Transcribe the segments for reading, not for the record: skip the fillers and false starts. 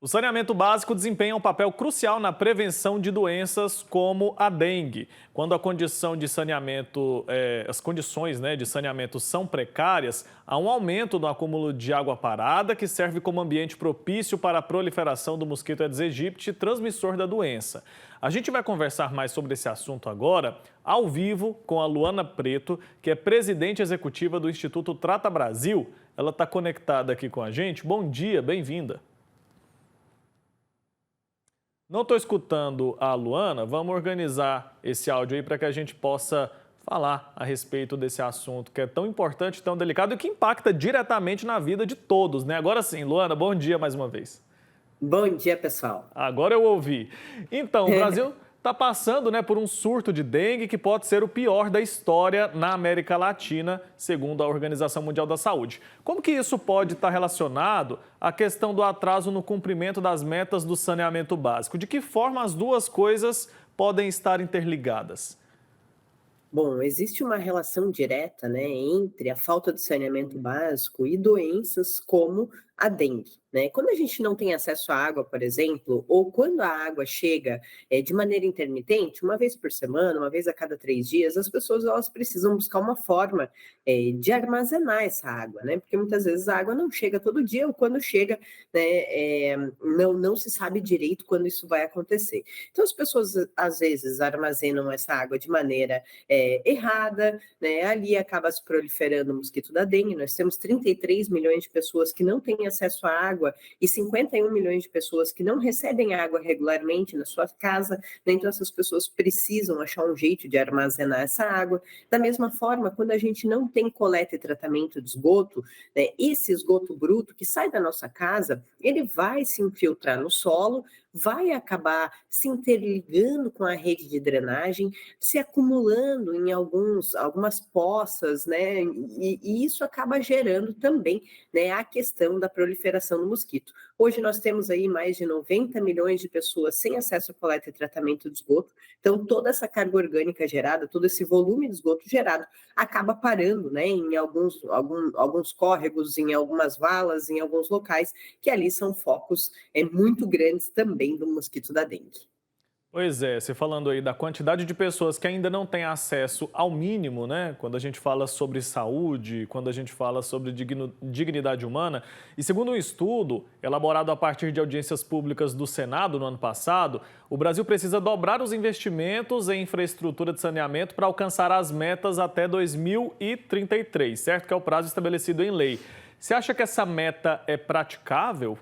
O saneamento básico desempenha um papel crucial na prevenção de doenças como a dengue. Quando a condição de saneamento, as condições, de saneamento são precárias, há um aumento no acúmulo de água parada, que serve como ambiente propício para a proliferação do mosquito Aedes aegypti, transmissor da doença. A gente vai conversar mais sobre esse assunto agora, ao vivo, com a Luana Preto, que é presidente executiva do Instituto Trata Brasil. Ela está conectada aqui com a gente. Bom dia, bem-vinda. Não estou escutando a Luana, vamos organizar esse áudio aí para que a gente possa falar a respeito desse assunto que é tão importante, tão delicado e que impacta diretamente na vida de todos, né? Agora sim, Luana, bom dia mais uma vez. Bom dia, pessoal. Agora eu ouvi. Então, o Brasil está passando, por um surto de dengue que pode ser o pior da história na América Latina, segundo a Organização Mundial da Saúde. Como que isso pode estar relacionado à questão do atraso no cumprimento das metas do saneamento básico? De que forma as duas coisas podem estar interligadas? Bom, existe uma relação direta, né, entre a falta de saneamento básico e doenças como a dengue, né? Quando a gente não tem acesso à água, por exemplo, ou quando a água chega de maneira intermitente, uma vez por semana, uma vez a cada 3 dias, as pessoas elas precisam buscar uma forma de armazenar essa água, né? Porque muitas vezes a água não chega todo dia, ou quando chega, né, não se sabe direito quando isso vai acontecer. Então as pessoas às vezes armazenam essa água de maneira errada, né? Ali acaba se proliferando o mosquito da dengue. Nós temos 33 milhões de pessoas que não têm acesso à água e 51 milhões de pessoas que não recebem água regularmente na sua casa, né? Então essas pessoas precisam achar um jeito de armazenar essa água. Da mesma forma, quando a gente não tem coleta e tratamento de esgoto, né, esse esgoto bruto que sai da nossa casa, ele vai se infiltrar no solo, vai acabar se interligando com a rede de drenagem, se acumulando em algumas poças, né? E isso acaba gerando também, né, a questão da proliferação do mosquito. Hoje nós temos aí mais de 90 milhões de pessoas sem acesso a coleta e tratamento de esgoto, então toda essa carga orgânica gerada, todo esse volume de esgoto gerado, acaba parando, né, em alguns córregos, em algumas valas, em alguns locais, que ali são focos muito grandes também do mosquito da dengue. Pois é, você falando aí da quantidade de pessoas que ainda não têm acesso ao mínimo, né? Quando a gente fala sobre saúde, quando a gente fala sobre dignidade humana. E segundo um estudo elaborado a partir de audiências públicas do Senado no ano passado, o Brasil precisa dobrar os investimentos em infraestrutura de saneamento para alcançar as metas até 2033, certo? Que é o prazo estabelecido em lei. Você acha que essa meta é praticável?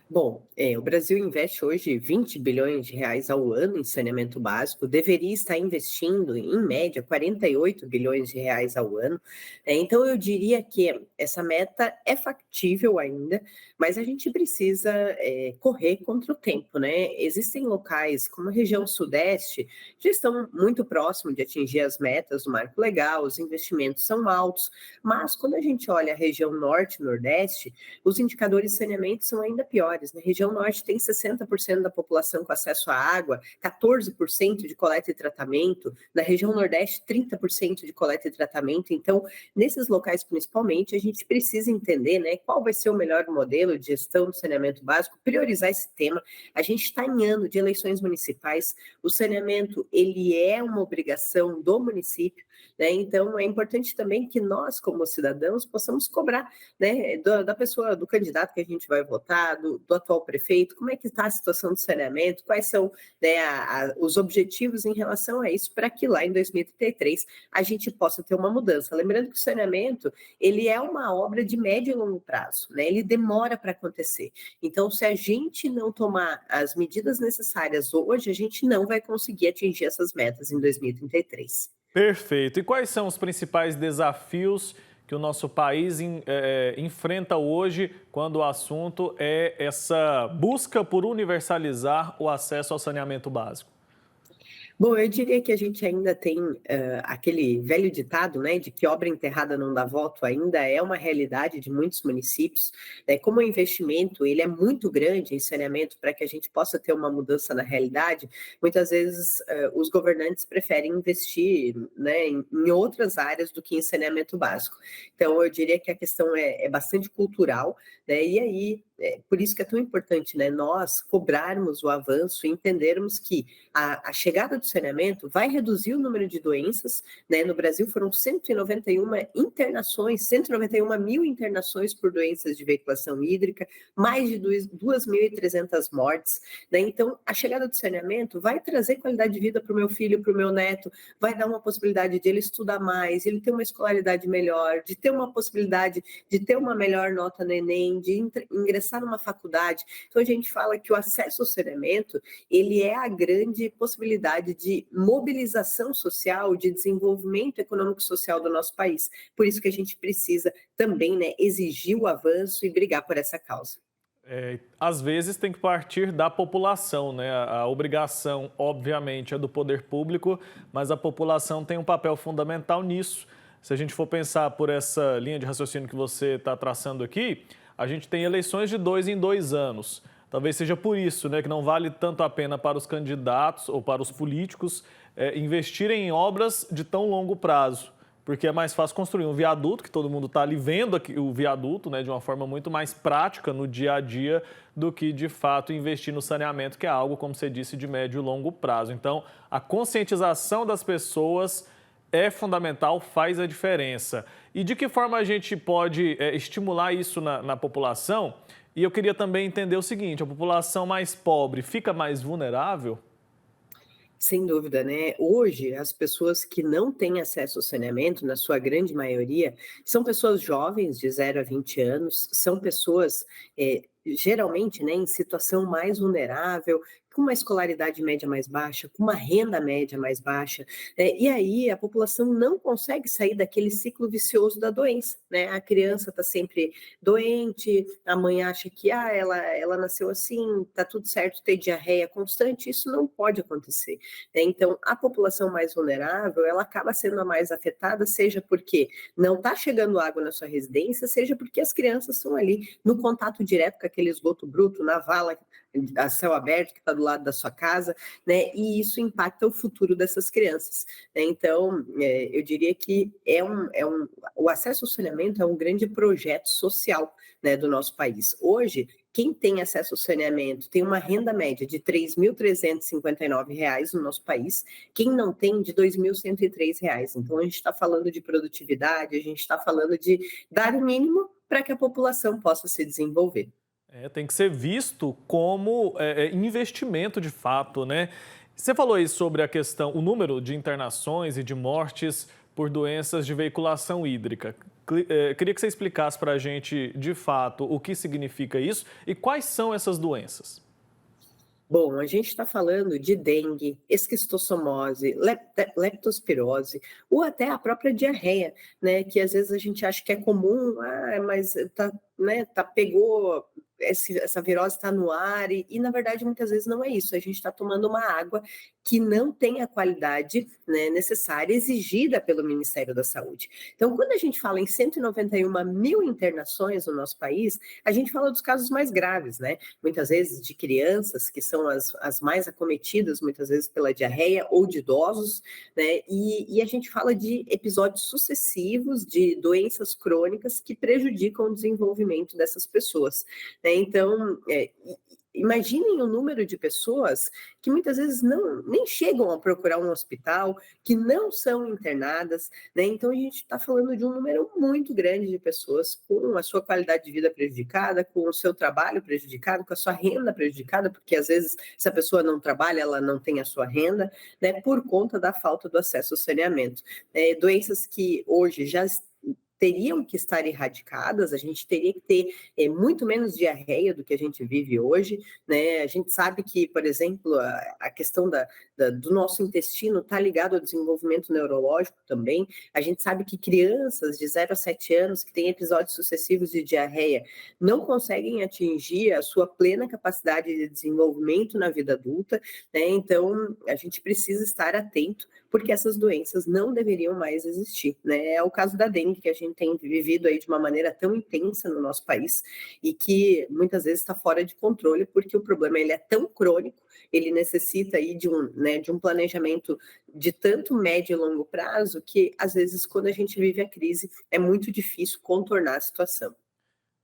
Bom, o Brasil investe hoje 20 bilhões de reais ao ano em saneamento básico, deveria estar investindo, em média, 48 bilhões de reais ao ano. Então, eu diria que essa meta é factível ainda, mas a gente precisa correr contra o tempo, né? Existem locais, como a região sudeste, já estão muito próximos de atingir as metas do marco legal, os investimentos são altos, mas quando a gente olha a região norte e nordeste, os indicadores de saneamento são ainda piores. Na região norte tem 60% da população com acesso à água, 14% de coleta e tratamento, na região nordeste 30% de coleta e tratamento. Então, nesses locais principalmente, a gente precisa entender, né, qual vai ser o melhor modelo de gestão do saneamento básico, priorizar esse tema. A gente está em ano de eleições municipais, o saneamento ele é uma obrigação do município, né? Então é importante também que nós, como cidadãos, possamos cobrar, né, da pessoa, do candidato que a gente vai votar, do atual prefeito, como é que está a situação do saneamento, quais são, né, os objetivos em relação a isso, para que lá em 2033 a gente possa ter uma mudança. Lembrando que o saneamento, ele é uma obra de médio e longo prazo, né? Ele demora para acontecer. Então, se a gente não tomar as medidas necessárias hoje, a gente não vai conseguir atingir essas metas em 2033. Perfeito. E quais são os principais desafios que o nosso país enfrenta hoje quando o assunto é essa busca por universalizar o acesso ao saneamento básico? Bom, eu diria que a gente ainda tem aquele velho ditado, né, de que obra enterrada não dá voto, ainda é uma realidade de muitos municípios, né, como o investimento ele é muito grande em saneamento para que a gente possa ter uma mudança na realidade, muitas vezes os governantes preferem investir, né, em outras áreas do que em saneamento básico. Então, eu diria que a questão é bastante cultural, né, e aí por isso que é tão importante, né, nós cobrarmos o avanço e entendermos que a chegada do saneamento vai reduzir o número de doenças, né, no Brasil foram 191 internações, 191 mil internações por doenças de veiculação hídrica, mais de 2.300 mortes, né, então a chegada do saneamento vai trazer qualidade de vida para o meu filho, para o meu neto, vai dar uma possibilidade de ele estudar mais, ele ter uma escolaridade melhor, de ter uma possibilidade de ter uma melhor nota no Enem, de ingressar numa faculdade. Então a gente fala que o acesso ao saneamento, ele é a grande possibilidade de mobilização social, de desenvolvimento econômico e social do nosso país. Por isso que a gente precisa também, né, exigir o avanço e brigar por essa causa. Às vezes tem que partir da população, né? A obrigação, obviamente, é do poder público, mas a população tem um papel fundamental nisso. Se a gente for pensar por essa linha de raciocínio que você está traçando aqui, a gente tem eleições de 2 em 2 anos. Talvez seja por isso, né, que não vale tanto a pena para os candidatos ou para os políticos investirem em obras de tão longo prazo. Porque é mais fácil construir um viaduto, que todo mundo está ali vendo aqui, o viaduto, né, de uma forma muito mais prática no dia a dia, do que, de fato, investir no saneamento, que é algo, como você disse, de médio e longo prazo. Então, a conscientização das pessoas é fundamental, faz a diferença. E de que forma a gente pode estimular isso na população? E eu queria também entender o seguinte, a população mais pobre fica mais vulnerável? Sem dúvida, né? Hoje, as pessoas que não têm acesso ao saneamento, na sua grande maioria, são pessoas jovens, de 0 a 20 anos, são pessoas, geralmente, né, em situação mais vulnerável, com uma escolaridade média mais baixa, com uma renda média mais baixa, e aí a população não consegue sair daquele ciclo vicioso da doença, né? A criança está sempre doente, a mãe acha que ela nasceu assim, está tudo certo, ter diarreia constante, isso não pode acontecer. Então, a população mais vulnerável, ela acaba sendo a mais afetada, seja porque não está chegando água na sua residência, seja porque as crianças estão ali no contato direto com aquele esgoto bruto, na vala a céu aberto que está do lado da sua casa, né? E isso impacta o futuro dessas crianças, né? Então, eu diria que o acesso ao saneamento é um grande projeto social, né, do nosso país. Hoje, quem tem acesso ao saneamento tem uma renda média de R$ 3.359 no nosso país, quem não tem, de R$ 2.103. Então, a gente está falando de produtividade, a gente está falando de dar o mínimo para que a população possa se desenvolver. Tem que ser visto como investimento de fato, né? Você falou aí sobre a questão, o número de internações e de mortes por doenças de veiculação hídrica. Queria que você explicasse para a gente, de fato, o que significa isso e quais são essas doenças. Bom, a gente está falando de dengue, esquistossomose, leptospirose, ou até a própria diarreia, né? Que às vezes a gente acha que é comum, mas pegou, essa virose está no ar, e na verdade muitas vezes não é isso. A gente está tomando uma água que não tem a qualidade, né, necessária, exigida pelo Ministério da Saúde. Então, quando a gente fala em 191 mil internações no nosso país, a gente fala dos casos mais graves, né? Muitas vezes de crianças, que são as mais acometidas, muitas vezes pela diarreia, ou de idosos, né? E a gente fala de episódios sucessivos de doenças crônicas que prejudicam o desenvolvimento dessas pessoas, né? Então, imaginem o número de pessoas que muitas vezes nem chegam a procurar um hospital, que não são internadas, né? Então a gente está falando de um número muito grande de pessoas com a sua qualidade de vida prejudicada, com o seu trabalho prejudicado, com a sua renda prejudicada, porque às vezes se a pessoa não trabalha, ela não tem a sua renda, né? Por conta da falta do acesso ao saneamento. Doenças que hoje já teriam que estar erradicadas, a gente teria que ter muito menos diarreia do que a gente vive hoje, né? A gente sabe que, por exemplo, a questão do nosso intestino está ligado ao desenvolvimento neurológico também. A gente sabe que crianças de 0 a 7 anos que têm episódios sucessivos de diarreia não conseguem atingir a sua plena capacidade de desenvolvimento na vida adulta, né? Então, a gente precisa estar atento, porque essas doenças não deveriam mais existir, né? É o caso da dengue, que a gente tem vivido aí de uma maneira tão intensa no nosso país e que muitas vezes está fora de controle, porque o problema ele é tão crônico, ele necessita aí de um planejamento de tanto médio e longo prazo, que às vezes quando a gente vive a crise é muito difícil contornar a situação.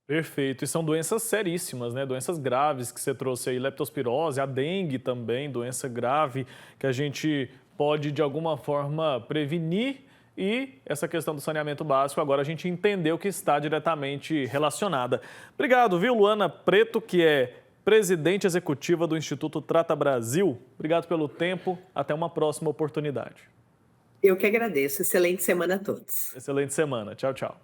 Perfeito. E são doenças seríssimas, né? Doenças graves que você trouxe aí, leptospirose, a dengue também, doença grave que a gente pode de alguma forma prevenir e essa questão do saneamento básico agora a gente entendeu que está diretamente relacionada. Obrigado, viu, Luana Preto, que é presidente executiva do Instituto Trata Brasil. Obrigado pelo tempo. Até uma próxima oportunidade. Eu que agradeço. Excelente semana a todos. Excelente semana. Tchau, tchau.